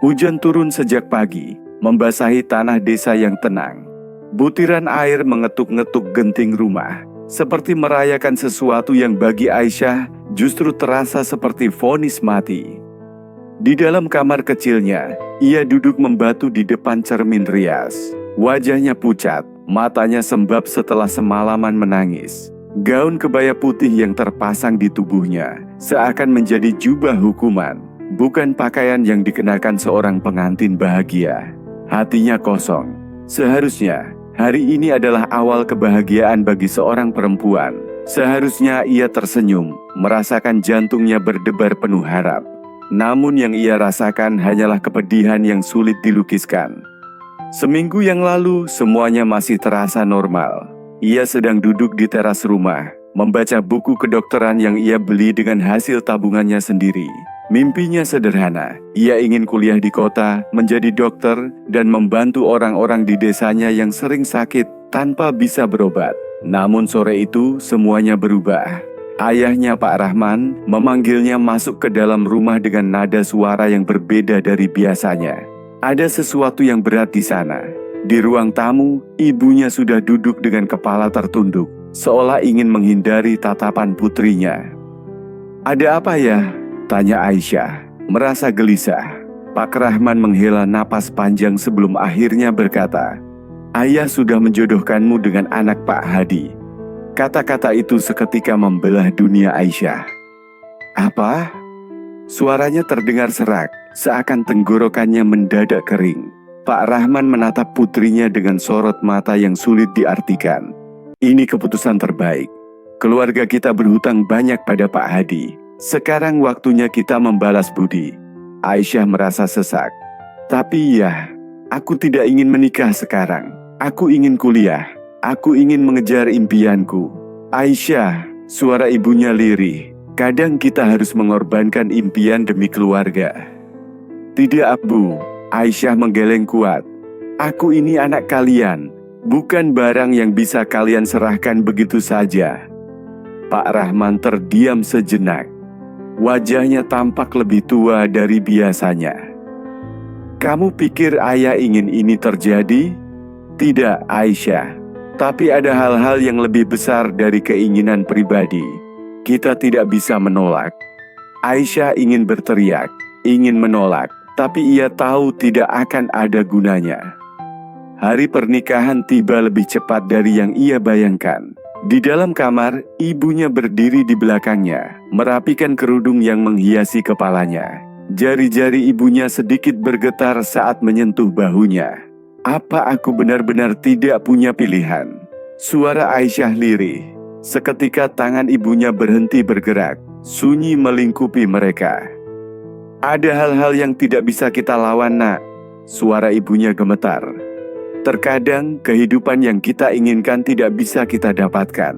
Hujan turun sejak pagi, membasahi tanah desa yang tenang. Butiran air mengetuk-ngetuk genting rumah, seperti merayakan sesuatu yang bagi Aisyah justru terasa seperti vonis mati. Di dalam kamar kecilnya, ia duduk membatu di depan cermin rias. Wajahnya pucat, matanya sembab setelah semalaman menangis. Gaun kebaya putih yang terpasang di tubuhnya seakan menjadi jubah hukuman, bukan pakaian yang dikenakan seorang pengantin bahagia. Hatinya kosong. Seharusnya hari ini adalah awal kebahagiaan bagi seorang perempuan. Seharusnya ia tersenyum, merasakan jantungnya berdebar penuh harap. Namun yang ia rasakan hanyalah kepedihan yang sulit dilukiskan. Seminggu yang lalu, semuanya masih terasa normal. Ia sedang duduk di teras rumah, membaca buku kedokteran yang ia beli dengan hasil tabungannya sendiri. Mimpinya sederhana, ia ingin kuliah di kota, menjadi dokter, dan membantu orang-orang di desanya yang sering sakit tanpa bisa berobat. Namun sore itu, semuanya berubah. Ayahnya Pak Rahman memanggilnya masuk ke dalam rumah dengan nada suara yang berbeda dari biasanya. Ada sesuatu yang berat di sana. Di ruang tamu, ibunya sudah duduk dengan kepala tertunduk, seolah ingin menghindari tatapan putrinya. "Ada apa ya?" tanya Aisyah, merasa gelisah. Pak Rahman menghela napas panjang sebelum akhirnya berkata, "Ayah sudah menjodohkanmu dengan anak Pak Hadi." Kata-kata itu seketika membelah dunia Aisyah. "Apa?" Suaranya terdengar serak, seakan tenggorokannya mendadak kering. Pak Rahman menatap putrinya dengan sorot mata yang sulit diartikan. "Ini keputusan terbaik. Keluarga kita berhutang banyak pada Pak Hadi. Sekarang waktunya kita membalas budi." Aisyah merasa sesak. "Tapi ya, aku tidak ingin menikah sekarang. Aku ingin kuliah. Aku ingin mengejar impianku." "Aisyah," suara ibunya lirih. "Kadang kita harus mengorbankan impian demi keluarga." "Tidak, Abu." Aisyah menggeleng kuat. "Aku ini anak kalian, bukan barang yang bisa kalian serahkan begitu saja." Pak Rahman terdiam sejenak. Wajahnya tampak lebih tua dari biasanya. "Kamu pikir ayah ingin ini terjadi?" "Tidak, Aisyah. Tapi ada hal-hal yang lebih besar dari keinginan pribadi. Kita tidak bisa menolak." Aisyah ingin berteriak, ingin menolak, tapi ia tahu tidak akan ada gunanya. Hari pernikahan tiba lebih cepat dari yang ia bayangkan. Di dalam kamar, ibunya berdiri di belakangnya, merapikan kerudung yang menghiasi kepalanya. Jari-jari ibunya sedikit bergetar saat menyentuh bahunya. "Apa aku benar-benar tidak punya pilihan?" Suara Aisyah lirih. Seketika tangan ibunya berhenti bergerak, sunyi melingkupi mereka. "Ada hal-hal yang tidak bisa kita lawan, Nak." Suara ibunya gemetar. "Terkadang kehidupan yang kita inginkan tidak bisa kita dapatkan."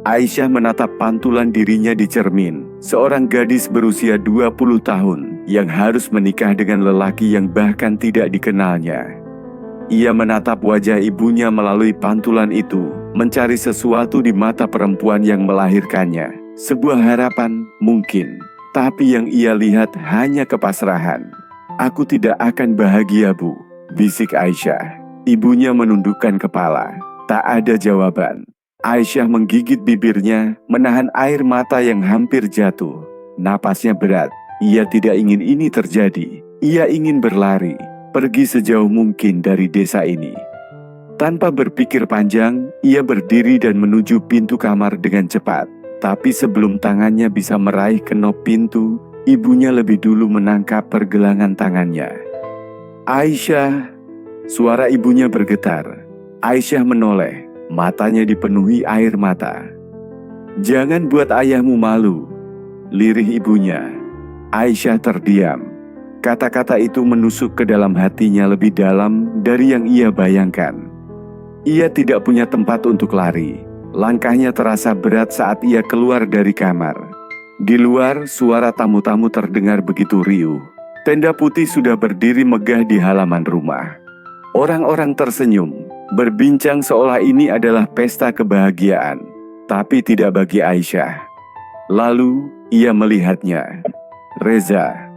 Aisyah menatap pantulan dirinya di cermin, seorang gadis berusia 20 tahun yang harus menikah dengan lelaki yang bahkan tidak dikenalnya. Ia menatap wajah ibunya melalui pantulan itu, mencari sesuatu di mata perempuan yang melahirkannya. Sebuah harapan mungkin, tapi yang ia lihat hanya kepasrahan. "Aku tidak akan bahagia, Bu," bisik Aisyah. Ibunya menundukkan kepala. Tak ada jawaban. Aisyah menggigit bibirnya, menahan air mata yang hampir jatuh. Napasnya berat. Ia tidak ingin ini terjadi. Ia ingin berlari, pergi sejauh mungkin dari desa ini. Tanpa berpikir panjang, ia berdiri dan menuju pintu kamar dengan cepat. Tapi sebelum tangannya bisa meraih kenop pintu, ibunya lebih dulu menangkap pergelangan tangannya. "Aisyah," suara ibunya bergetar. Aisyah menoleh, matanya dipenuhi air mata. "Jangan buat ayahmu malu," lirih ibunya. Aisyah terdiam. Kata-kata itu menusuk ke dalam hatinya lebih dalam dari yang ia bayangkan. Ia tidak punya tempat untuk lari. Langkahnya terasa berat saat ia keluar dari kamar. Di luar, suara tamu-tamu terdengar begitu riuh. Tenda putih sudah berdiri megah di halaman rumah. Orang-orang tersenyum, berbincang seolah ini adalah pesta kebahagiaan. Tapi tidak bagi Aisyah. Lalu, ia melihatnya. Reza.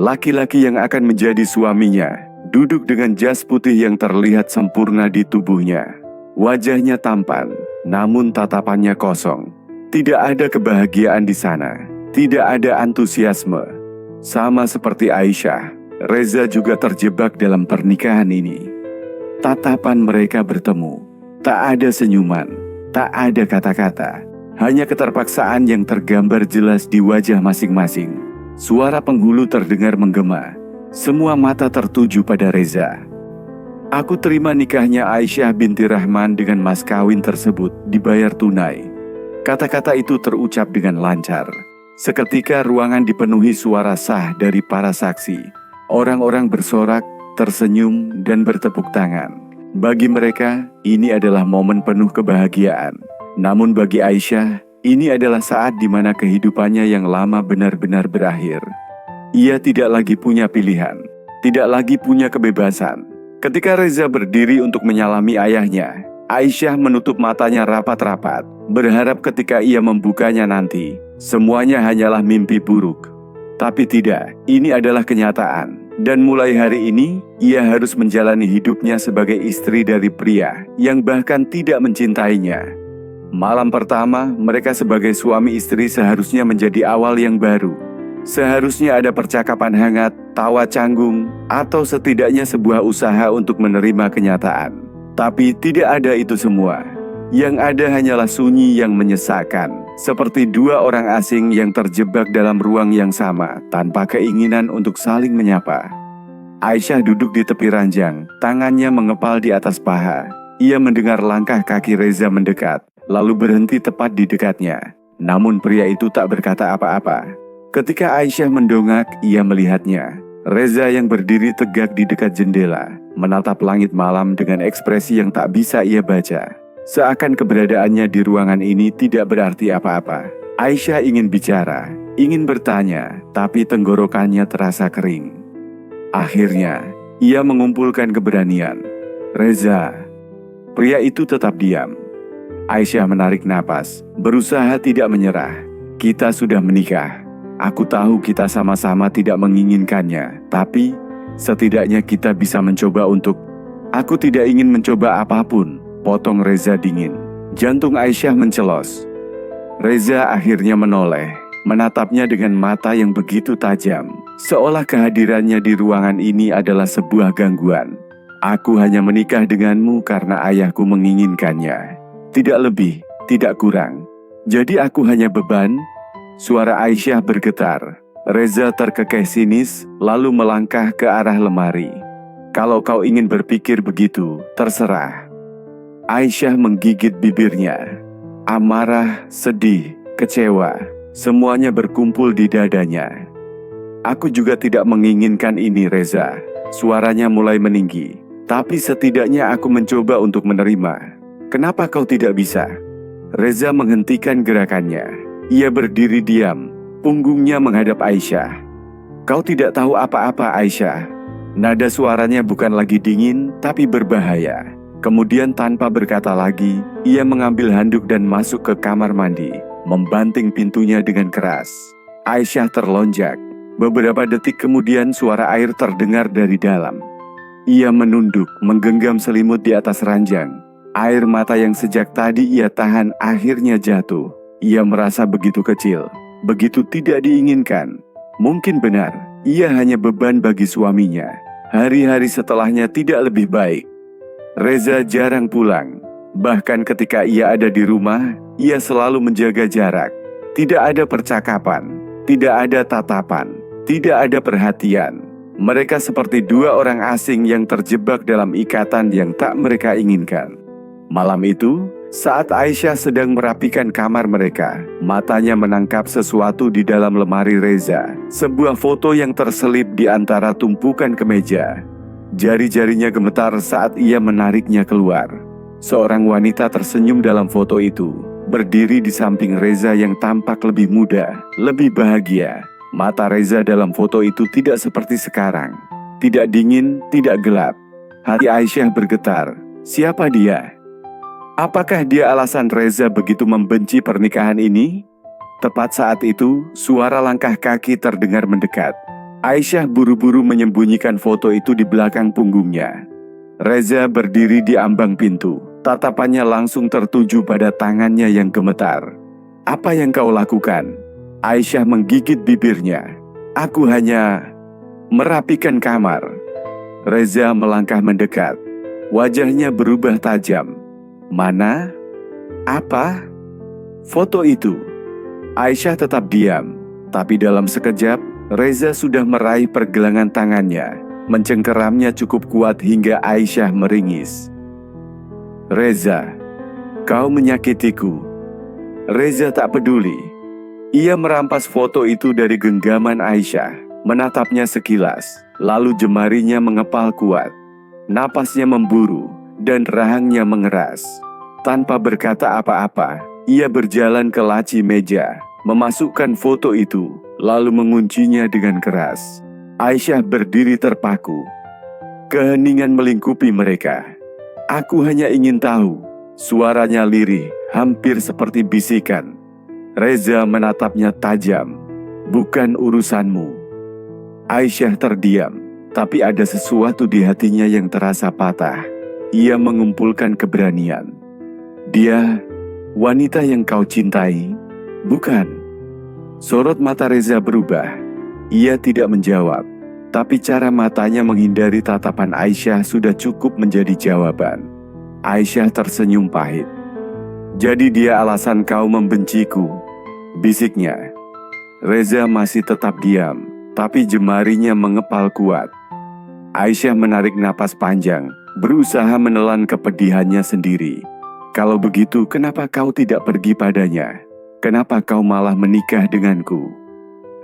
Laki-laki yang akan menjadi suaminya duduk dengan jas putih yang terlihat sempurna di tubuhnya. Wajahnya tampan, namun tatapannya kosong. Tidak ada kebahagiaan di sana, tidak ada antusiasme. Sama seperti Aisyah, Reza juga terjebak dalam pernikahan ini. Tatapan mereka bertemu, tak ada senyuman, tak ada kata-kata, hanya keterpaksaan yang tergambar jelas di wajah masing-masing. Suara penghulu terdengar menggema, semua mata tertuju pada Reza. Aku terima nikahnya Aisyah binti Rahman dengan mas kawin tersebut dibayar tunai. Kata-kata itu terucap dengan lancar. Seketika ruangan dipenuhi suara sah dari para saksi. Orang-orang bersorak, tersenyum, dan bertepuk tangan. Bagi mereka, ini adalah momen penuh kebahagiaan. Namun bagi Aisyah, ini adalah saat di mana kehidupannya yang lama benar-benar berakhir. Ia tidak lagi punya pilihan, tidak lagi punya kebebasan. Ketika Reza berdiri untuk menyalami ayahnya, Aisyah menutup matanya rapat-rapat, berharap ketika ia membukanya nanti, semuanya hanyalah mimpi buruk. Tapi tidak, ini adalah kenyataan. Dan mulai hari ini, ia harus menjalani hidupnya sebagai istri dari pria yang bahkan tidak mencintainya. Malam pertama, mereka sebagai suami istri seharusnya menjadi awal yang baru. Seharusnya ada percakapan hangat, tawa canggung, atau setidaknya sebuah usaha untuk menerima kenyataan. Tapi tidak ada itu semua. Yang ada hanyalah sunyi yang menyesakkan, seperti dua orang asing yang terjebak dalam ruang yang sama tanpa keinginan untuk saling menyapa. Aisyah duduk di tepi ranjang, tangannya mengepal di atas paha. Ia mendengar langkah kaki Reza mendekat, lalu berhenti tepat di dekatnya. Namun pria itu tak berkata apa-apa. Ketika Aisyah mendongak, ia melihatnya. Reza yang berdiri tegak di dekat jendela, menatap langit malam dengan ekspresi yang tak bisa ia baca. Seakan keberadaannya di ruangan ini tidak berarti apa-apa. Aisyah ingin bicara, ingin bertanya, tapi tenggorokannya terasa kering. Akhirnya, ia mengumpulkan keberanian. Reza. Pria itu tetap diam. Aisyah menarik napas, berusaha tidak menyerah. Kita sudah menikah. Aku tahu kita sama-sama tidak menginginkannya, tapi setidaknya kita bisa mencoba untuk... Aku tidak ingin mencoba apapun, potong Reza dingin. Jantung Aisyah mencelos. Reza akhirnya menoleh, menatapnya dengan mata yang begitu tajam, seolah kehadirannya di ruangan ini adalah sebuah gangguan. Aku hanya menikah denganmu karena ayahku menginginkannya. Tidak lebih, tidak kurang. Jadi aku hanya beban. Suara Aisyah bergetar. Reza terkekeh sinis, lalu melangkah ke arah lemari. Kalau kau ingin berpikir begitu, terserah. Aisyah menggigit bibirnya. Amarah, sedih, kecewa, semuanya berkumpul di dadanya. Aku juga tidak menginginkan ini, Reza. Suaranya mulai meninggi. Tapi setidaknya aku mencoba untuk menerima. Kenapa kau tidak bisa? Reza menghentikan gerakannya. Ia berdiri diam, punggungnya menghadap Aisyah. Kau tidak tahu apa-apa, Aisyah. Nada suaranya bukan lagi dingin, tapi berbahaya. Kemudian tanpa berkata lagi, ia mengambil handuk dan masuk ke kamar mandi, membanting pintunya dengan keras. Aisyah terlonjak. Beberapa detik kemudian suara air terdengar dari dalam. Ia menunduk, menggenggam selimut di atas ranjang. Air mata yang sejak tadi ia tahan akhirnya jatuh. Ia merasa begitu kecil, begitu tidak diinginkan. Mungkin benar, ia hanya beban bagi suaminya. Hari-hari setelahnya tidak lebih baik. Reza jarang pulang. Bahkan ketika ia ada di rumah, ia selalu menjaga jarak. Tidak ada percakapan, tidak ada tatapan, tidak ada perhatian. Mereka seperti dua orang asing yang terjebak dalam ikatan yang tak mereka inginkan. Malam itu, saat Aisyah sedang merapikan kamar mereka, matanya menangkap sesuatu di dalam lemari Reza. Sebuah foto yang terselip di antara tumpukan kemeja. Jari-jarinya gemetar saat ia menariknya keluar. Seorang wanita tersenyum dalam foto itu, berdiri di samping Reza yang tampak lebih muda, lebih bahagia. Mata Reza dalam foto itu tidak seperti sekarang. Tidak dingin, tidak gelap. Hati Aisyah bergetar. Siapa dia? Apakah dia alasan Reza begitu membenci pernikahan ini? Tepat saat itu, suara langkah kaki terdengar mendekat. Aisyah buru-buru menyembunyikan foto itu di belakang punggungnya. Reza berdiri di ambang pintu. Tatapannya langsung tertuju pada tangannya yang gemetar. "Apa yang kau lakukan?" Aisyah menggigit bibirnya. "Aku hanya merapikan kamar." Reza melangkah mendekat. Wajahnya berubah tajam. "Mana? Apa?" "Foto itu." Aisyah tetap diam. Tapi dalam sekejap, Reza sudah meraih pergelangan tangannya. Mencengkeramnya cukup kuat hingga Aisyah meringis. "Reza, kau menyakitiku." Reza tak peduli. Ia merampas foto itu dari genggaman Aisyah, menatapnya sekilas, lalu jemarinya mengepal kuat. Napasnya memburu, dan rahangnya mengeras. Tanpa berkata apa-apa, ia berjalan ke laci meja, memasukkan foto itu, lalu menguncinya dengan keras. Aisyah berdiri terpaku. Keheningan melingkupi mereka. "Aku hanya ingin tahu." Suaranya lirih, hampir seperti bisikan. Reza menatapnya tajam. "Bukan urusanmu." Aisyah terdiam, tapi ada sesuatu di hatinya yang terasa patah. Ia mengumpulkan keberanian. "Dia wanita yang kau cintai, bukan?" Sorot mata Reza berubah. Ia tidak menjawab. Tapi cara matanya menghindari tatapan Aisyah sudah cukup menjadi jawaban. Aisyah tersenyum pahit. "Jadi dia alasan kau membenciku?" bisiknya. Reza masih tetap diam, tapi jemarinya mengepal kuat. Aisyah menarik napas panjang, berusaha menelan kepedihannya sendiri. "Kalau begitu, kenapa kau tidak pergi padanya? Kenapa kau malah menikah denganku?"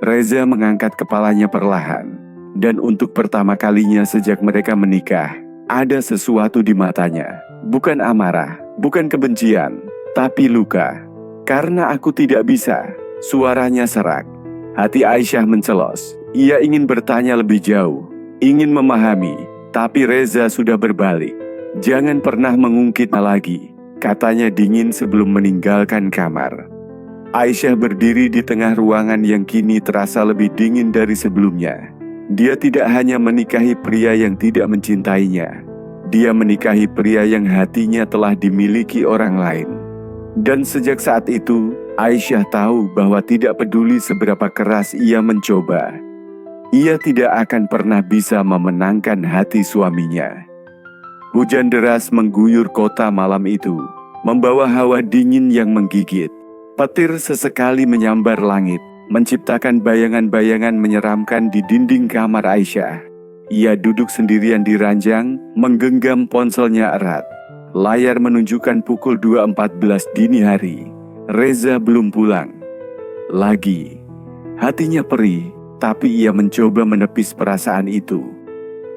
Reza mengangkat kepalanya perlahan. Dan untuk pertama kalinya sejak mereka menikah, ada sesuatu di matanya. Bukan amarah, bukan kebencian, tapi luka. "Karena aku tidak bisa." Suaranya serak. Hati Aisyah mencelos. Ia ingin bertanya lebih jauh, ingin memahami, tapi Reza sudah berbalik. "Jangan pernah mengungkitnya lagi," katanya dingin sebelum meninggalkan kamar. Aisyah berdiri di tengah ruangan yang kini terasa lebih dingin dari sebelumnya. Dia tidak hanya menikahi pria yang tidak mencintainya. Dia menikahi pria yang hatinya telah dimiliki orang lain. Dan sejak saat itu, Aisyah tahu bahwa tidak peduli seberapa keras ia mencoba, ia tidak akan pernah bisa memenangkan hati suaminya. Hujan deras mengguyur kota malam itu, membawa hawa dingin yang menggigit. Petir sesekali menyambar langit, menciptakan bayangan-bayangan menyeramkan di dinding kamar Aisyah. Ia duduk sendirian di ranjang, menggenggam ponselnya erat. Layar menunjukkan pukul 2.14 dini hari. Reza belum pulang. Lagi. Hatinya perih, tapi ia mencoba menepis perasaan itu.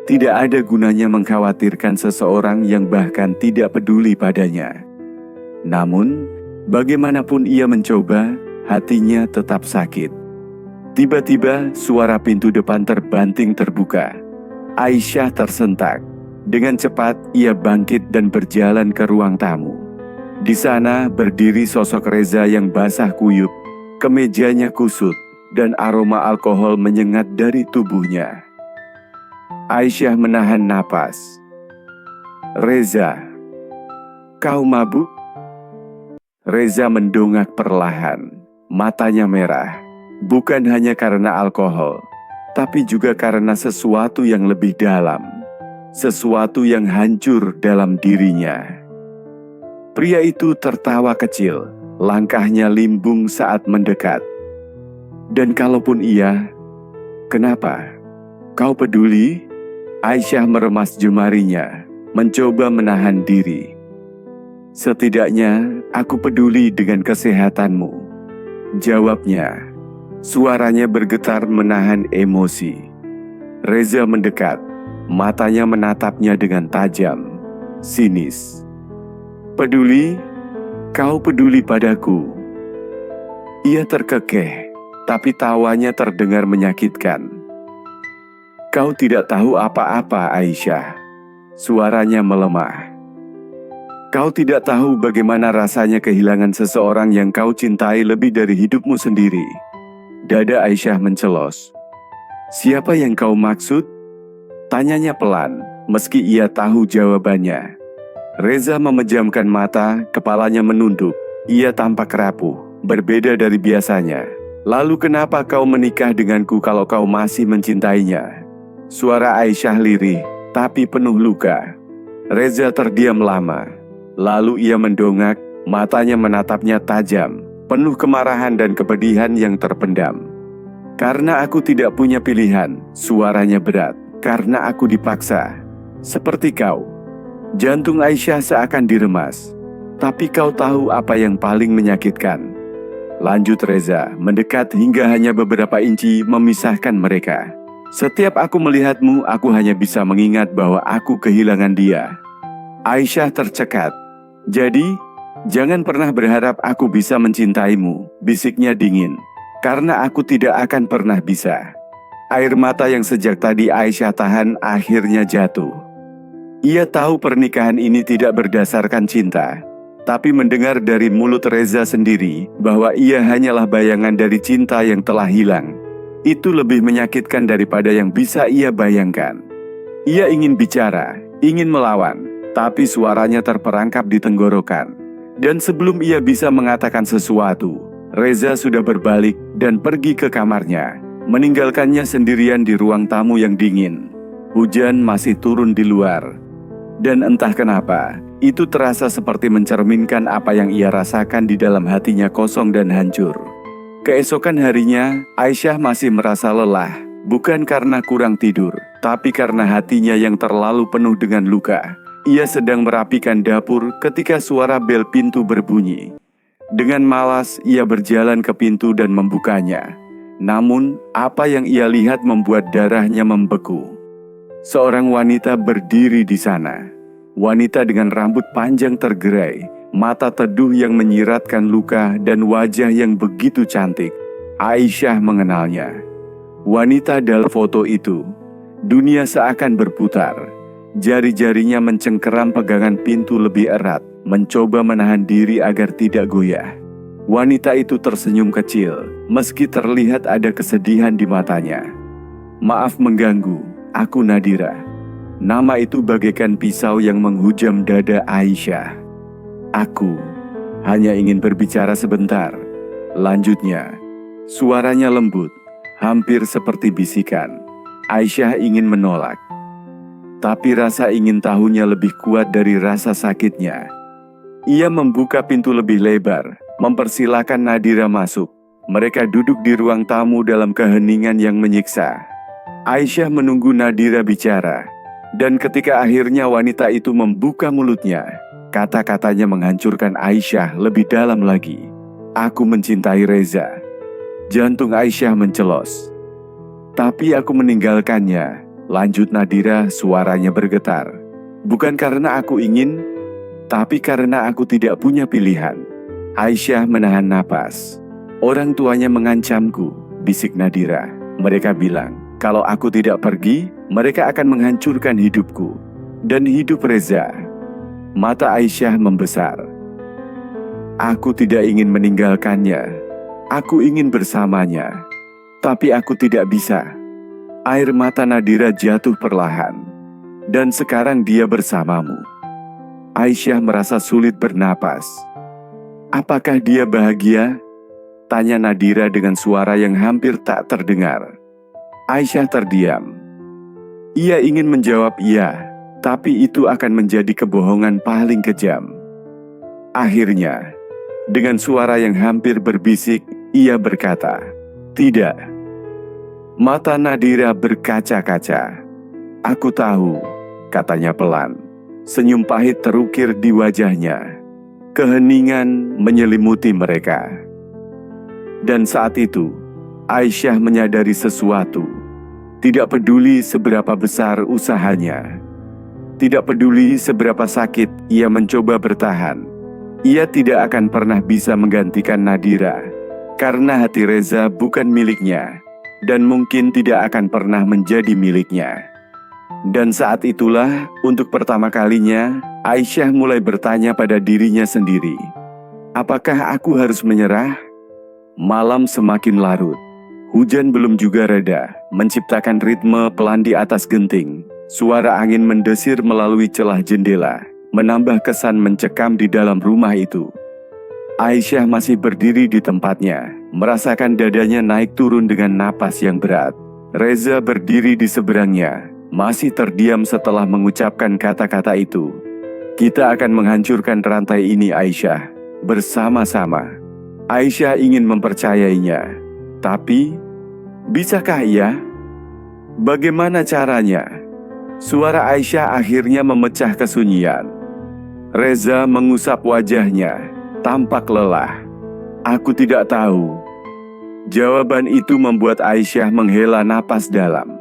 Tidak ada gunanya mengkhawatirkan seseorang yang bahkan tidak peduli padanya. Namun, bagaimanapun ia mencoba, hatinya tetap sakit. Tiba-tiba suara pintu depan terbanting terbuka. Aisyah tersentak. Dengan cepat ia bangkit dan berjalan ke ruang tamu. Di sana berdiri sosok Reza yang basah kuyup. Kemejanya kusut dan aroma alkohol menyengat dari tubuhnya. Aisyah menahan napas. "Reza, kau mabuk?" Reza mendongak perlahan. Matanya merah, bukan hanya karena alkohol, tapi juga karena sesuatu yang lebih dalam, sesuatu yang hancur dalam dirinya. Pria itu tertawa kecil, langkahnya limbung saat mendekat. "Dan kalaupun iya, kenapa? Kau peduli?" Aisyah meremas jemarinya, mencoba menahan diri. "Setidaknya aku peduli dengan kesehatanmu," jawabnya. Suaranya bergetar menahan emosi. Reza mendekat, matanya menatapnya dengan tajam, sinis. "Peduli? Kau peduli padaku?" Ia terkekeh, tapi tawanya terdengar menyakitkan. "Kau tidak tahu apa-apa, Aisyah." Suaranya melemah. "Kau tidak tahu bagaimana rasanya kehilangan seseorang yang kau cintai lebih dari hidupmu sendiri." Dada Aisyah mencelos. Siapa yang kau maksud? Tanyanya pelan, meski ia tahu jawabannya. Reza memejamkan mata, kepalanya menunduk. Ia tampak rapuh, berbeda dari biasanya. Lalu kenapa kau menikah denganku kalau kau masih mencintainya? Suara Aisyah lirih, tapi penuh luka. Reza terdiam lama. Lalu ia mendongak, matanya menatapnya tajam, penuh kemarahan dan kepedihan yang terpendam. Karena aku tidak punya pilihan, suaranya berat. Karena aku dipaksa. Seperti kau. Jantung Aisyah seakan diremas. Tapi kau tahu apa yang paling menyakitkan? Lanjut Reza, mendekat hingga hanya beberapa inci memisahkan mereka. Setiap aku melihatmu, aku hanya bisa mengingat bahwa aku kehilangan dia. Aisyah tercekat. Jadi, jangan pernah berharap aku bisa mencintaimu, bisiknya dingin. Karena aku tidak akan pernah bisa. Air mata yang sejak tadi Aisyah tahan akhirnya jatuh. Ia tahu pernikahan ini tidak berdasarkan cinta. Tapi mendengar dari mulut Reza sendiri bahwa ia hanyalah bayangan dari cinta yang telah hilang, itu lebih menyakitkan daripada yang bisa ia bayangkan. Ia ingin bicara, ingin melawan, tapi suaranya terperangkap di tenggorokan. Dan sebelum ia bisa mengatakan sesuatu, Reza sudah berbalik dan pergi ke kamarnya, meninggalkannya sendirian di ruang tamu yang dingin. Hujan masih turun di luar. Dan entah kenapa, itu terasa seperti mencerminkan apa yang ia rasakan di dalam hatinya kosong dan hancur. Keesokan harinya, Aisyah masih merasa lelah, bukan karena kurang tidur, tapi karena hatinya yang terlalu penuh dengan luka. Ia sedang merapikan dapur ketika suara bel pintu berbunyi. Dengan malas, ia berjalan ke pintu dan membukanya. Namun, apa yang ia lihat membuat darahnya membeku. Seorang wanita berdiri di sana. Wanita dengan rambut panjang tergerai, mata teduh yang menyiratkan luka dan wajah yang begitu cantik. Aisyah mengenalnya. Wanita dalam foto itu. Dunia seakan berputar. Jari-jarinya mencengkeram pegangan pintu lebih erat, mencoba menahan diri agar tidak goyah. Wanita itu tersenyum kecil, meski terlihat ada kesedihan di matanya. Maaf mengganggu, aku Nadira. Nama itu bagaikan pisau yang menghujam dada Aisyah. Aku hanya ingin berbicara sebentar. Lanjutnya, suaranya lembut, hampir seperti bisikan. Aisyah ingin menolak. Tapi rasa ingin tahunya lebih kuat dari rasa sakitnya. Ia membuka pintu lebih lebar, mempersilahkan Nadira masuk. Mereka duduk di ruang tamu dalam keheningan yang menyiksa. Aisyah menunggu Nadira bicara. Dan ketika akhirnya wanita itu membuka mulutnya, kata-katanya menghancurkan Aisyah lebih dalam lagi. Aku mencintai Reza. Jantung Aisyah mencelos. Tapi aku meninggalkannya. Lanjut Nadira, suaranya bergetar. Bukan karena aku ingin, tapi karena aku tidak punya pilihan. Aisyah menahan napas. Orang tuanya mengancamku, bisik Nadira. Mereka bilang, kalau aku tidak pergi, mereka akan menghancurkan hidupku dan hidup Reza. Mata Aisyah membesar. Aku tidak ingin meninggalkannya. Aku ingin bersamanya. Tapi aku tidak bisa. Air mata Nadira jatuh perlahan. Dan sekarang dia bersamamu. Aisyah merasa sulit bernapas. Apakah dia bahagia? Tanya Nadira dengan suara yang hampir tak terdengar. Aisyah terdiam. Ia ingin menjawab iya, tapi itu akan menjadi kebohongan paling kejam. Akhirnya, dengan suara yang hampir berbisik, ia berkata, "Tidak." Mata Nadira berkaca-kaca. "Aku tahu," katanya pelan. Senyum pahit terukir di wajahnya. Keheningan menyelimuti mereka. Dan saat itu, Aisyah menyadari sesuatu. Tidak peduli seberapa besar usahanya. Tidak peduli seberapa sakit ia mencoba bertahan. Ia tidak akan pernah bisa menggantikan Nadira. Karena hati Reza bukan miliknya. Dan mungkin tidak akan pernah menjadi miliknya. Dan saat itulah, untuk pertama kalinya, Aisyah mulai bertanya pada dirinya sendiri. Apakah aku harus menyerah? Malam semakin larut. Hujan belum juga reda, menciptakan ritme pelan di atas genting. Suara angin mendesir melalui celah jendela, menambah kesan mencekam di dalam rumah itu. Aisyah masih berdiri di tempatnya, merasakan dadanya naik turun dengan napas yang berat. Reza berdiri di seberangnya, masih terdiam setelah mengucapkan kata-kata itu. Kita akan menghancurkan rantai ini, Aisyah, bersama-sama. Aisyah ingin mempercayainya, tapi bisakah ia? Bagaimana caranya? Suara Aisyah akhirnya memecah kesunyian. Reza mengusap wajahnya, tampak lelah. Aku tidak tahu. Jawaban itu membuat Aisyah menghela napas dalam.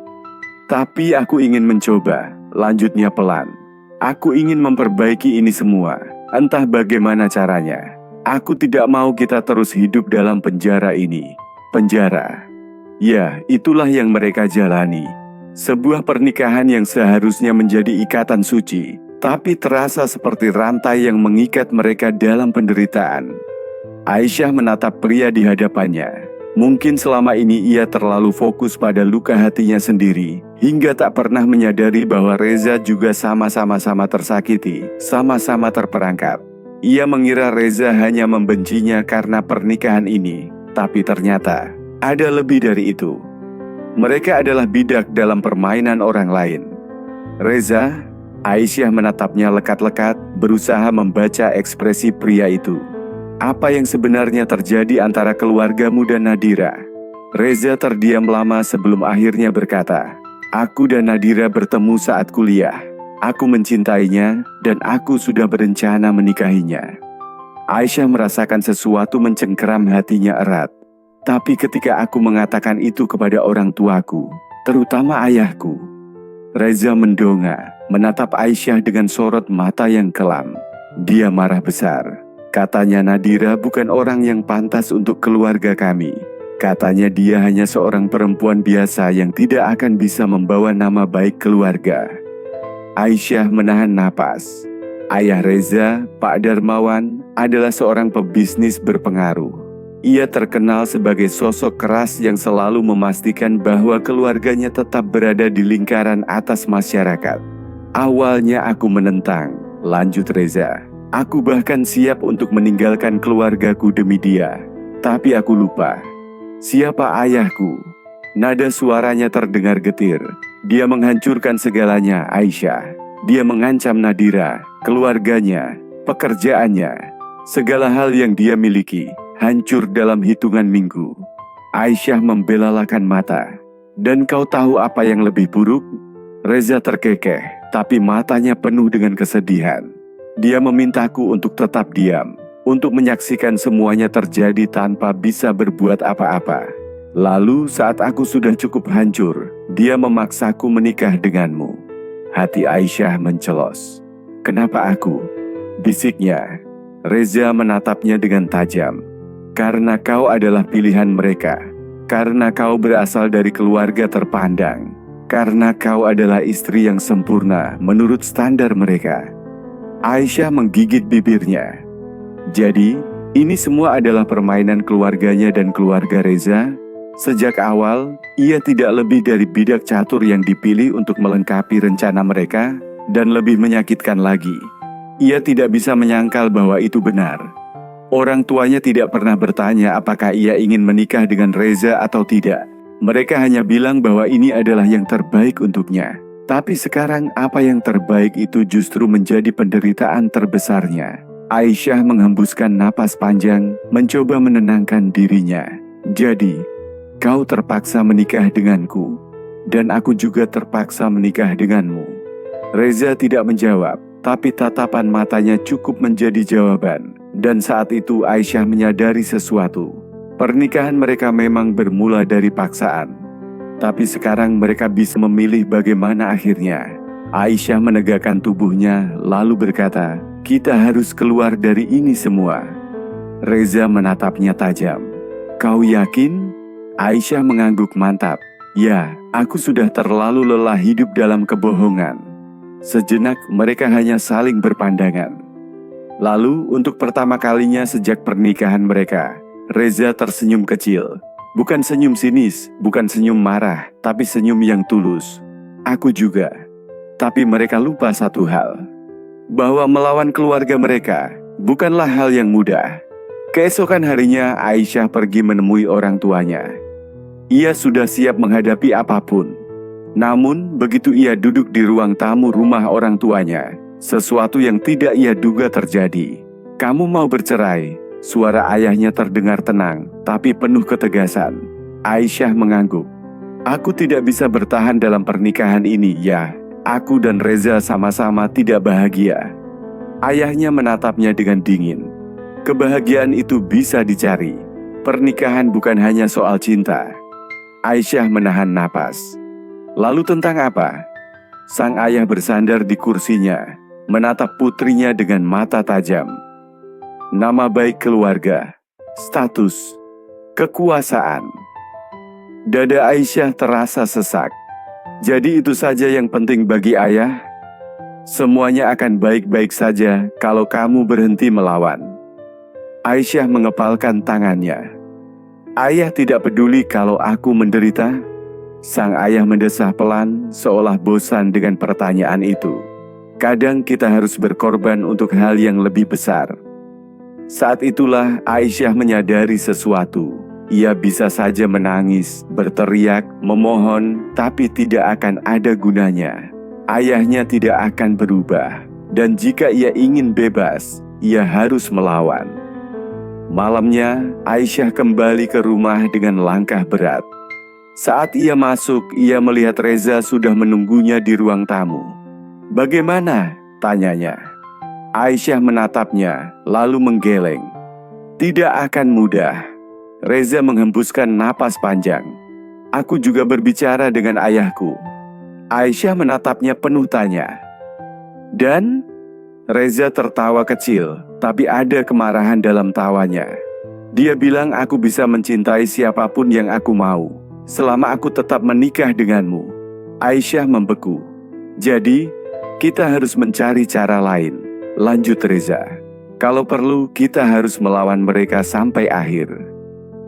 Tapi aku ingin mencoba, lanjutnya pelan. Aku ingin memperbaiki ini semua, entah bagaimana caranya. Aku tidak mau kita terus hidup dalam penjara ini. Penjara. Ya, itulah yang mereka jalani. Sebuah pernikahan yang seharusnya menjadi ikatan suci, tapi terasa seperti rantai yang mengikat mereka dalam penderitaan. Aisyah menatap pria di hadapannya. Mungkin selama ini ia terlalu fokus pada luka hatinya sendiri, hingga tak pernah menyadari bahwa Reza juga sama-sama tersakiti, sama-sama terperangkap. Ia mengira Reza hanya membencinya karena pernikahan ini, tapi ternyata ada lebih dari itu. Mereka adalah bidak dalam permainan orang lain. Reza, Aisyah menatapnya lekat-lekat, berusaha membaca ekspresi pria itu. Apa yang sebenarnya terjadi antara keluargamu dan Nadira? Reza terdiam lama sebelum akhirnya berkata, aku dan Nadira bertemu saat kuliah. Aku mencintainya dan aku sudah berencana menikahinya. Aisyah merasakan sesuatu mencengkeram hatinya erat. Tapi ketika aku mengatakan itu kepada orang tuaku, terutama ayahku. Reza mendongak, menatap Aisyah dengan sorot mata yang kelam. Dia marah besar. Katanya Nadira bukan orang yang pantas untuk keluarga kami. Katanya dia hanya seorang perempuan biasa yang tidak akan bisa membawa nama baik keluarga. Aisyah menahan napas. Ayah Reza, Pak Darmawan, adalah seorang pebisnis berpengaruh. Ia terkenal sebagai sosok keras yang selalu memastikan bahwa keluarganya tetap berada di lingkaran atas masyarakat. Awalnya aku menentang, lanjut Reza. Aku bahkan siap untuk meninggalkan keluargaku demi dia. Tapi aku lupa. Siapa ayahku? Nada suaranya terdengar getir. Dia menghancurkan segalanya, Aisyah. Dia mengancam Nadira, keluarganya, pekerjaannya, segala hal yang dia miliki. Hancur dalam hitungan minggu. Aisyah membelalakan mata. Dan kau tahu apa yang lebih buruk? Reza terkekeh, tapi matanya penuh dengan kesedihan. Dia memintaku untuk tetap diam, untuk menyaksikan semuanya terjadi tanpa bisa berbuat apa-apa. Lalu saat aku sudah cukup hancur, dia memaksaku menikah denganmu. Hati Aisyah mencelos. Kenapa aku? Bisiknya. Reza menatapnya dengan tajam. Karena kau adalah pilihan mereka. Karena kau berasal dari keluarga terpandang. Karena kau adalah istri yang sempurna menurut standar mereka. Aisyah menggigit bibirnya. Jadi, ini semua adalah permainan keluarganya dan keluarga Reza. Sejak awal, ia tidak lebih dari bidak catur yang dipilih untuk melengkapi rencana mereka. Dan lebih menyakitkan lagi, ia tidak bisa menyangkal bahwa itu benar. Orang tuanya tidak pernah bertanya apakah ia ingin menikah dengan Reza atau tidak. Mereka hanya bilang bahwa ini adalah yang terbaik untuknya. Tapi sekarang apa yang terbaik itu justru menjadi penderitaan terbesarnya. Aisyah menghembuskan napas panjang, mencoba menenangkan dirinya. Jadi, kau terpaksa menikah denganku, dan aku juga terpaksa menikah denganmu. Reza tidak menjawab, tapi tatapan matanya cukup menjadi jawaban. Dan saat itu Aisyah menyadari sesuatu. Pernikahan mereka memang bermula dari paksaan. Tapi sekarang mereka bisa memilih bagaimana akhirnya. Aisyah menegakkan tubuhnya lalu berkata, kita harus keluar dari ini semua. Reza menatapnya tajam. Kau yakin? Aisyah mengangguk mantap. Ya, aku sudah terlalu lelah hidup dalam kebohongan. Sejenak mereka hanya saling berpandangan. Lalu untuk pertama kalinya sejak pernikahan mereka, Reza tersenyum kecil. Bukan senyum sinis, bukan senyum marah, tapi senyum yang tulus. Aku juga. Tapi mereka lupa satu hal. Bahwa melawan keluarga mereka bukanlah hal yang mudah. Keesokan harinya Aisyah pergi menemui orang tuanya. Ia sudah siap menghadapi apapun. Namun begitu ia duduk di ruang tamu rumah orang tuanya, sesuatu yang tidak ia duga terjadi. "Kamu mau bercerai?" Suara ayahnya terdengar tenang, tapi penuh ketegasan. Aisyah mengangguk. "Aku tidak bisa bertahan dalam pernikahan ini, ya. Aku dan Reza sama-sama tidak bahagia." Ayahnya menatapnya dengan dingin. "Kebahagiaan itu bisa dicari. Pernikahan bukan hanya soal cinta." Aisyah menahan napas. "Lalu tentang apa?" Sang ayah bersandar di kursinya, menatap putrinya dengan mata tajam. "Nama baik keluarga, status, kekuasaan." Dada Aisyah terasa sesak. Jadi itu saja yang penting bagi ayah? "Semuanya akan baik-baik saja kalau kamu berhenti melawan." Aisyah mengepalkan tangannya. "Ayah tidak peduli kalau aku menderita?" Sang ayah mendesah pelan, seolah bosan dengan pertanyaan itu. "Kadang kita harus berkorban untuk hal yang lebih besar." Saat itulah Aisyah menyadari sesuatu. Ia bisa saja menangis, berteriak, memohon, tapi tidak akan ada gunanya. Ayahnya tidak akan berubah. Dan jika ia ingin bebas, ia harus melawan. Malamnya, Aisyah kembali ke rumah dengan langkah berat. Saat ia masuk, ia melihat Reza sudah menunggunya di ruang tamu. "Bagaimana?" tanyanya. Aisyah menatapnya, lalu menggeleng. "Tidak akan mudah." Reza menghembuskan napas panjang. "Aku juga berbicara dengan ayahku." Aisyah menatapnya penuh tanya. "Dan?" Reza tertawa kecil, tapi ada kemarahan dalam tawanya. "Dia bilang aku bisa mencintai siapapun yang aku mau, selama aku tetap menikah denganmu." Aisyah membeku. "Jadi, kita harus mencari cara lain," lanjut Reza. "Kalau perlu, kita harus melawan mereka sampai akhir."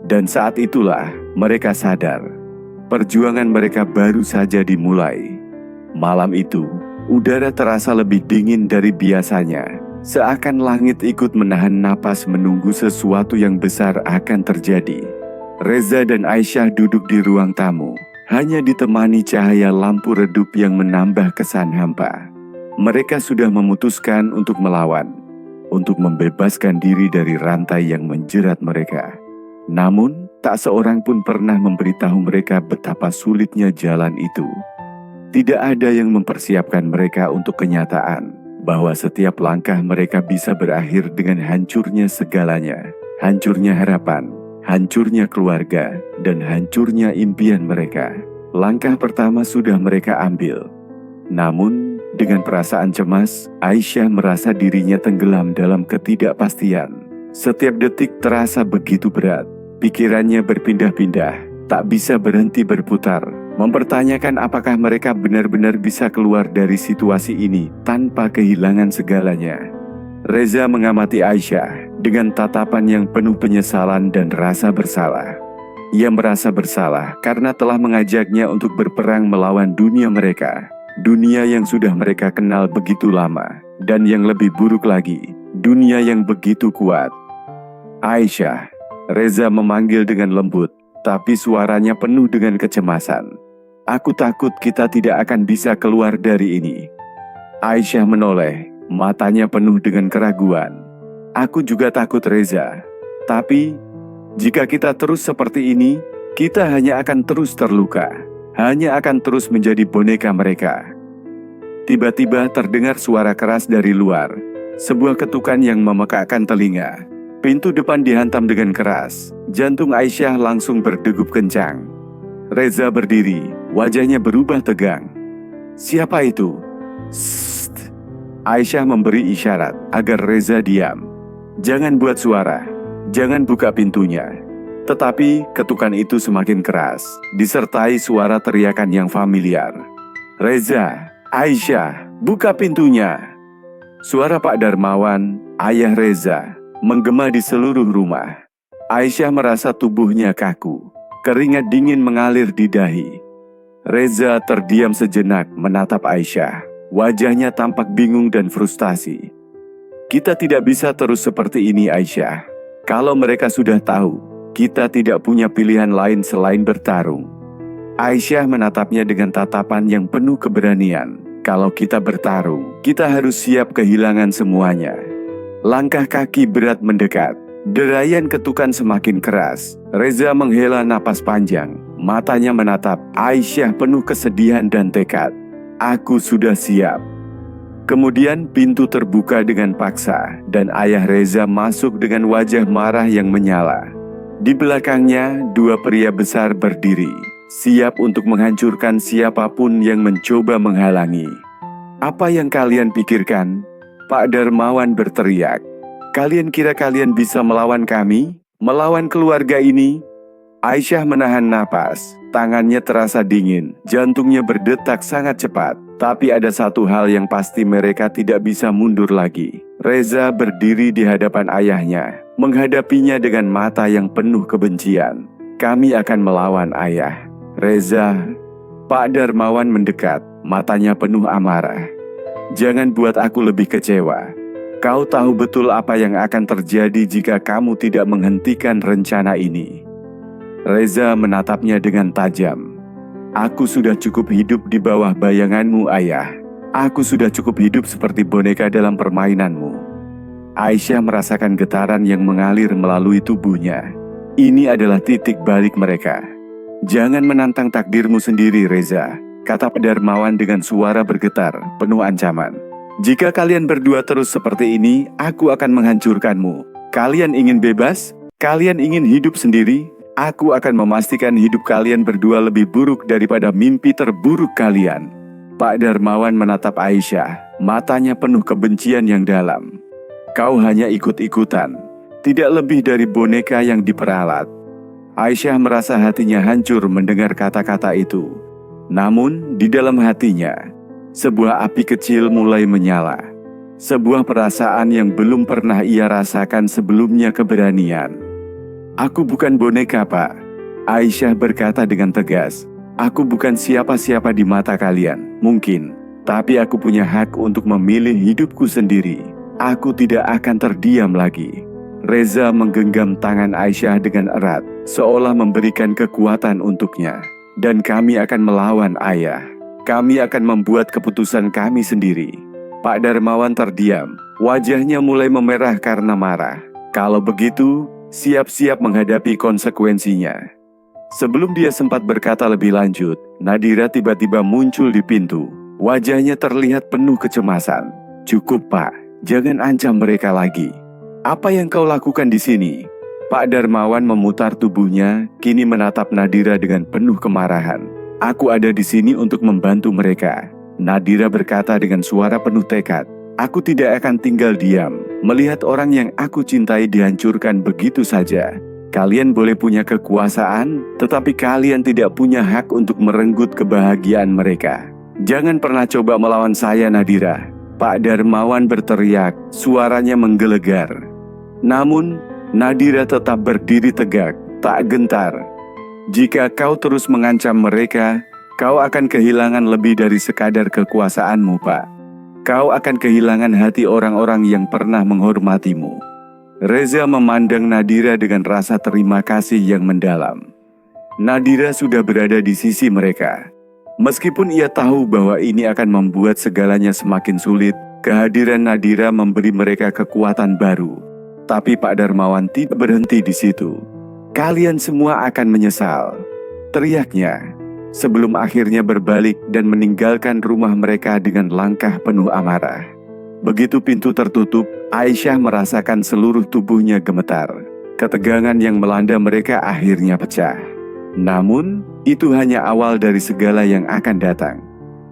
Dan saat itulah mereka sadar, perjuangan mereka baru saja dimulai. Malam itu, udara terasa lebih dingin dari biasanya. Seakan langit ikut menahan napas menunggu sesuatu yang besar akan terjadi. Reza dan Aisyah duduk di ruang tamu, hanya ditemani cahaya lampu redup yang menambah kesan hampa. Mereka sudah memutuskan untuk melawan, untuk membebaskan diri dari rantai yang menjerat mereka. Namun, tak seorang pun pernah memberitahu mereka betapa sulitnya jalan itu. Tidak ada yang mempersiapkan mereka untuk kenyataan bahwa setiap langkah mereka bisa berakhir dengan hancurnya segalanya. Hancurnya harapan, hancurnya keluarga, dan hancurnya impian mereka. Langkah pertama sudah mereka ambil. Namun, dengan perasaan cemas, Aisyah merasa dirinya tenggelam dalam ketidakpastian. Setiap detik terasa begitu berat. Pikirannya berpindah-pindah, tak bisa berhenti berputar, mempertanyakan apakah mereka benar-benar bisa keluar dari situasi ini tanpa kehilangan segalanya. Reza mengamati Aisyah dengan tatapan yang penuh penyesalan dan rasa bersalah. Ia merasa bersalah karena telah mengajaknya untuk berperang melawan dunia mereka. Dunia yang sudah mereka kenal begitu lama, dan yang lebih buruk lagi, dunia yang begitu kuat. "Aisyah," Reza memanggil dengan lembut, tapi suaranya penuh dengan kecemasan. "Aku takut kita tidak akan bisa keluar dari ini." Aisyah menoleh, matanya penuh dengan keraguan. "Aku juga takut Reza, tapi jika kita terus seperti ini, kita hanya akan terus terluka. Hanya akan terus menjadi boneka mereka." Tiba-tiba terdengar suara keras dari luar, sebuah ketukan yang memekakkan telinga. Pintu depan dihantam dengan keras, jantung Aisyah langsung berdegup kencang. Reza berdiri, wajahnya berubah tegang. "Siapa itu?" "Sst." Aisyah memberi isyarat agar Reza diam. "Jangan buat suara, jangan buka pintunya." Tetapi ketukan itu semakin keras, disertai suara teriakan yang familiar. "Reza, Aisyah, buka pintunya!" Suara Pak Darmawan, ayah Reza, menggema di seluruh rumah. Aisyah merasa tubuhnya kaku. Keringat dingin mengalir di dahi. Reza terdiam sejenak menatap Aisyah. Wajahnya tampak bingung dan frustasi. Kita tidak bisa terus seperti ini, Aisyah. Kalau mereka sudah tahu, kita tidak punya pilihan lain selain bertarung. Aisyah menatapnya dengan tatapan yang penuh keberanian. Kalau kita bertarung, kita harus siap kehilangan semuanya. Langkah kaki berat mendekat. Derayan ketukan semakin keras. Reza menghela napas panjang. Matanya menatap Aisyah penuh kesedihan dan tekad. Aku sudah siap. Kemudian pintu terbuka dengan paksa dan ayah Reza masuk dengan wajah marah yang menyala. Di belakangnya, dua pria besar berdiri, siap untuk menghancurkan siapapun yang mencoba menghalangi. Apa yang kalian pikirkan? Pak Darmawan berteriak. Kalian kira kalian bisa melawan kami? Melawan keluarga ini? Aisyah menahan napas, tangannya terasa dingin, jantungnya berdetak sangat cepat. Tapi ada satu hal yang pasti, mereka tidak bisa mundur lagi. Reza berdiri di hadapan ayahnya, menghadapinya dengan mata yang penuh kebencian. Kami akan melawan, ayah. Reza. Pak Darmawan mendekat, matanya penuh amarah. Jangan buat aku lebih kecewa. Kau tahu betul apa yang akan terjadi jika kamu tidak menghentikan rencana ini. Reza menatapnya dengan tajam. Aku sudah cukup hidup di bawah bayanganmu, ayah. Aku sudah cukup hidup seperti boneka dalam permainanmu. Aisyah merasakan getaran yang mengalir melalui tubuhnya. Ini adalah titik balik mereka. Jangan menantang takdirmu sendiri, Reza, kata Pak Darmawan dengan suara bergetar, penuh ancaman. Jika kalian berdua terus seperti ini, aku akan menghancurkanmu. Kalian ingin bebas? Kalian ingin hidup sendiri? Aku akan memastikan hidup kalian berdua lebih buruk daripada mimpi terburuk kalian. Pak Darmawan menatap Aisyah, matanya penuh kebencian yang dalam. Kau hanya ikut-ikutan, tidak lebih dari boneka yang diperalat. Aisyah merasa hatinya hancur mendengar kata-kata itu. Namun, di dalam hatinya, sebuah api kecil mulai menyala. Sebuah perasaan yang belum pernah ia rasakan sebelumnya, keberanian. Aku bukan boneka, Pak. Aisyah berkata dengan tegas. Aku bukan siapa-siapa di mata kalian, mungkin. Tapi aku punya hak untuk memilih hidupku sendiri. Aku tidak akan terdiam lagi. Reza menggenggam tangan Aisyah dengan erat, seolah memberikan kekuatan untuknya. Dan kami akan melawan, ayah. Kami akan membuat keputusan kami sendiri. Pak Darmawan terdiam, wajahnya mulai memerah karena marah. Kalau begitu, siap-siap menghadapi konsekuensinya. Sebelum dia sempat berkata lebih lanjut, Nadira tiba-tiba muncul di pintu. Wajahnya terlihat penuh kecemasan. Cukup, Pak, jangan ancam mereka lagi. Apa yang kau lakukan di sini? Pak Darmawan memutar tubuhnya, kini menatap Nadira dengan penuh kemarahan. Aku ada di sini untuk membantu mereka. Nadira berkata dengan suara penuh tekad. Aku tidak akan tinggal diam melihat orang yang aku cintai dihancurkan begitu saja. Kalian boleh punya kekuasaan, tetapi kalian tidak punya hak untuk merenggut kebahagiaan mereka. Jangan pernah coba melawan saya, Nadira. Pak Darmawan berteriak, suaranya menggelegar. Namun, Nadira tetap berdiri tegak, tak gentar. Jika kau terus mengancam mereka, kau akan kehilangan lebih dari sekadar kekuasaanmu, Pak. Kau akan kehilangan hati orang-orang yang pernah menghormatimu. Reza memandang Nadira dengan rasa terima kasih yang mendalam. Nadira sudah berada di sisi mereka. Meskipun ia tahu bahwa ini akan membuat segalanya semakin sulit, kehadiran Nadira memberi mereka kekuatan baru. Tapi Pak Darmawan tidak berhenti di situ. Kalian semua akan menyesal, teriaknya, sebelum akhirnya berbalik dan meninggalkan rumah mereka dengan langkah penuh amarah. Begitu pintu tertutup, Aisyah merasakan seluruh tubuhnya gemetar. Ketegangan yang melanda mereka akhirnya pecah. Namun, itu hanya awal dari segala yang akan datang.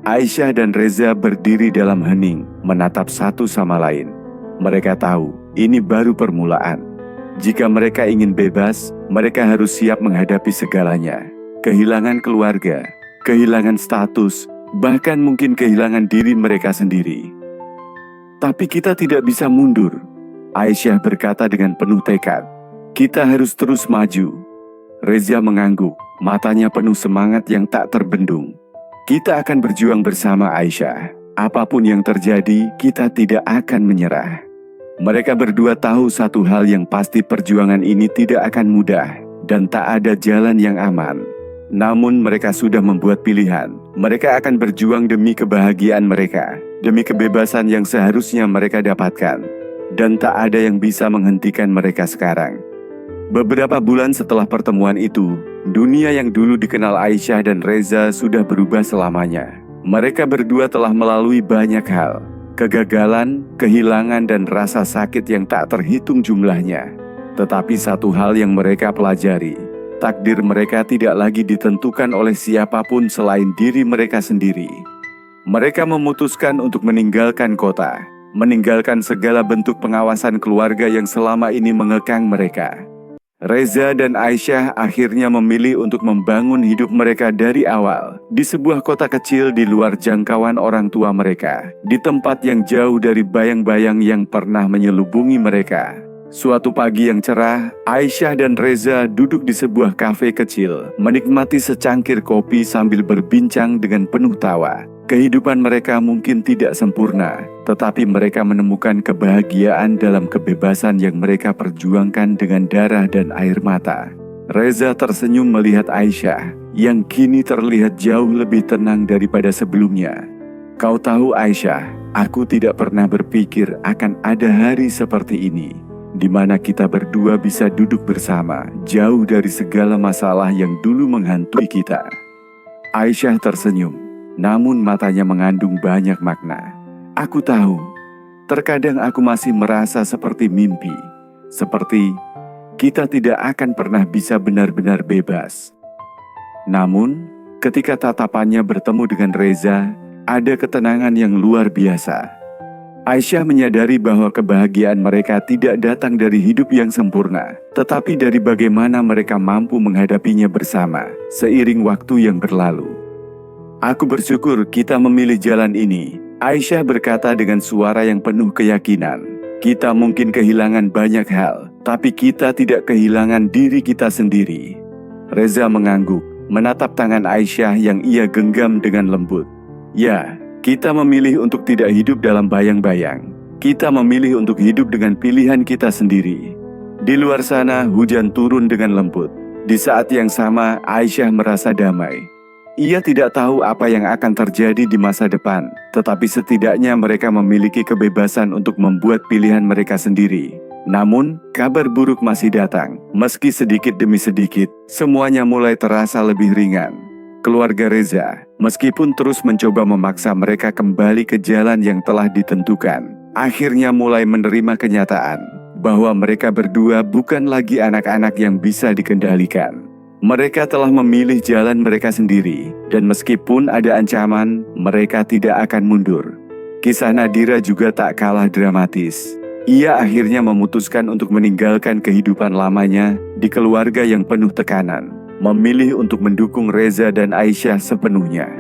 Aisyah dan Reza berdiri dalam hening, menatap satu sama lain. Mereka tahu, ini baru permulaan. Jika mereka ingin bebas, mereka harus siap menghadapi segalanya. Kehilangan keluarga, kehilangan status, bahkan mungkin kehilangan diri mereka sendiri. Tapi kita tidak bisa mundur, Aisyah berkata dengan penuh tekad. Kita harus terus maju. Reza mengangguk, matanya penuh semangat yang tak terbendung. Kita akan berjuang bersama Aisyah. Apapun yang terjadi, kita tidak akan menyerah. Mereka berdua tahu satu hal yang pasti, perjuangan ini tidak akan mudah dan tak ada jalan yang aman. Namun mereka sudah membuat pilihan. Mereka akan berjuang demi kebahagiaan mereka, demi kebebasan yang seharusnya mereka dapatkan. Dan tak ada yang bisa menghentikan mereka sekarang. Beberapa bulan setelah pertemuan itu, dunia yang dulu dikenal Aisyah dan Reza sudah berubah selamanya. Mereka berdua telah melalui banyak hal. Kegagalan, kehilangan, dan rasa sakit yang tak terhitung jumlahnya. Tetapi satu hal yang mereka pelajari, takdir mereka tidak lagi ditentukan oleh siapapun selain diri mereka sendiri. Mereka memutuskan untuk meninggalkan kota, meninggalkan segala bentuk pengawasan keluarga yang selama ini mengekang mereka. Reza dan Aisyah akhirnya memilih untuk membangun hidup mereka dari awal, di sebuah kota kecil di luar jangkauan orang tua mereka, di tempat yang jauh dari bayang-bayang yang pernah menyelubungi mereka. Suatu pagi yang cerah, Aisyah dan Reza duduk di sebuah kafe kecil, menikmati secangkir kopi sambil berbincang dengan penuh tawa. Kehidupan mereka mungkin tidak sempurna, tetapi mereka menemukan kebahagiaan dalam kebebasan yang mereka perjuangkan dengan darah dan air mata. Reza tersenyum melihat Aisyah, yang kini terlihat jauh lebih tenang daripada sebelumnya. Kau tahu Aisyah, aku tidak pernah berpikir akan ada hari seperti ini, di mana kita berdua bisa duduk bersama, jauh dari segala masalah yang dulu menghantui kita. Aisyah tersenyum, namun matanya mengandung banyak makna. Aku tahu, terkadang aku masih merasa seperti mimpi, seperti kita tidak akan pernah bisa benar-benar bebas. Namun, ketika tatapannya bertemu dengan Reza, ada ketenangan yang luar biasa. Aisyah menyadari bahwa kebahagiaan mereka tidak datang dari hidup yang sempurna, tetapi dari bagaimana mereka mampu menghadapinya bersama, seiring waktu yang berlalu. Aku bersyukur kita memilih jalan ini, Aisyah berkata dengan suara yang penuh keyakinan. Kita mungkin kehilangan banyak hal, tapi kita tidak kehilangan diri kita sendiri. Reza mengangguk, menatap tangan Aisyah yang ia genggam dengan lembut. Ya, kita memilih untuk tidak hidup dalam bayang-bayang. Kita memilih untuk hidup dengan pilihan kita sendiri. Di luar sana, hujan turun dengan lembut. Di saat yang sama, Aisyah merasa damai. Ia tidak tahu apa yang akan terjadi di masa depan, tetapi setidaknya mereka memiliki kebebasan untuk membuat pilihan mereka sendiri. Namun, kabar buruk masih datang. Meski sedikit demi sedikit, semuanya mulai terasa lebih ringan. Keluarga Reza, meskipun terus mencoba memaksa mereka kembali ke jalan yang telah ditentukan, akhirnya mulai menerima kenyataan bahwa mereka berdua bukan lagi anak-anak yang bisa dikendalikan. Mereka telah memilih jalan mereka sendiri, dan meskipun ada ancaman, mereka tidak akan mundur. Kisah Nadira juga tak kalah dramatis. Ia akhirnya memutuskan untuk meninggalkan kehidupan lamanya di keluarga yang penuh tekanan, memilih untuk mendukung Reza dan Aisyah sepenuhnya.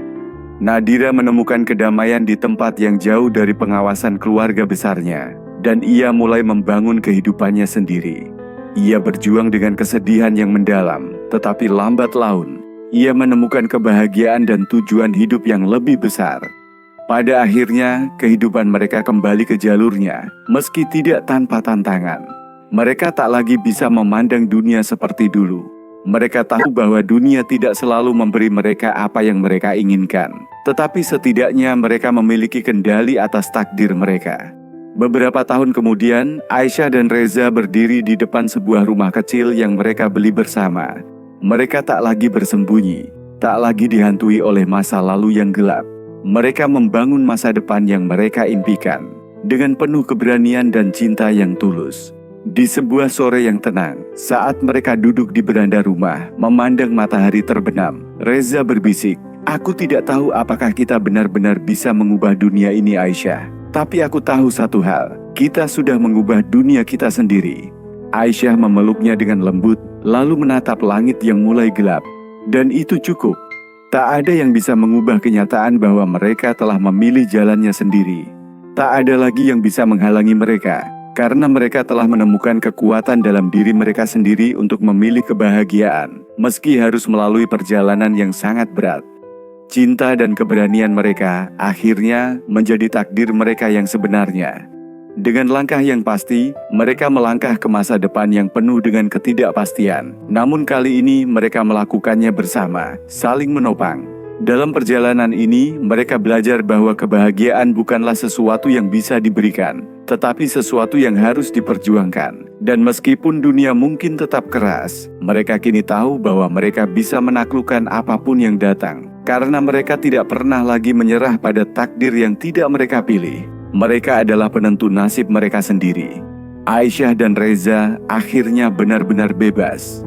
Nadira menemukan kedamaian di tempat yang jauh dari pengawasan keluarga besarnya, dan ia mulai membangun kehidupannya sendiri. Ia berjuang dengan kesedihan yang mendalam, tetapi lambat laun, ia menemukan kebahagiaan dan tujuan hidup yang lebih besar. Pada akhirnya, kehidupan mereka kembali ke jalurnya, meski tidak tanpa tantangan. Mereka tak lagi bisa memandang dunia seperti dulu. Mereka tahu bahwa dunia tidak selalu memberi mereka apa yang mereka inginkan, tetapi setidaknya mereka memiliki kendali atas takdir mereka. Beberapa tahun kemudian, Aisyah dan Reza berdiri di depan sebuah rumah kecil yang mereka beli bersama. Mereka tak lagi bersembunyi, tak lagi dihantui oleh masa lalu yang gelap. Mereka membangun masa depan yang mereka impikan, dengan penuh keberanian dan cinta yang tulus. Di sebuah sore yang tenang, saat mereka duduk di beranda rumah, memandang matahari terbenam, Reza berbisik, "Aku tidak tahu apakah kita benar-benar bisa mengubah dunia ini, Aisyah. Tapi aku tahu satu hal, kita sudah mengubah dunia kita sendiri." Aisyah memeluknya dengan lembut, lalu menatap langit yang mulai gelap. Dan itu cukup. Tak ada yang bisa mengubah kenyataan bahwa mereka telah memilih jalannya sendiri. Tak ada lagi yang bisa menghalangi mereka, karena mereka telah menemukan kekuatan dalam diri mereka sendiri untuk memilih kebahagiaan, meski harus melalui perjalanan yang sangat berat. Cinta dan keberanian mereka akhirnya menjadi takdir mereka yang sebenarnya. Dengan langkah yang pasti, mereka melangkah ke masa depan yang penuh dengan ketidakpastian. Namun kali ini mereka melakukannya bersama, saling menopang. Dalam perjalanan ini, mereka belajar bahwa kebahagiaan bukanlah sesuatu yang bisa diberikan, tetapi sesuatu yang harus diperjuangkan. Dan meskipun dunia mungkin tetap keras, mereka kini tahu bahwa mereka bisa menaklukkan apapun yang datang, karena mereka tidak pernah lagi menyerah pada takdir yang tidak mereka pilih. Mereka adalah penentu nasib mereka sendiri. Aisyah dan Reza akhirnya benar-benar bebas.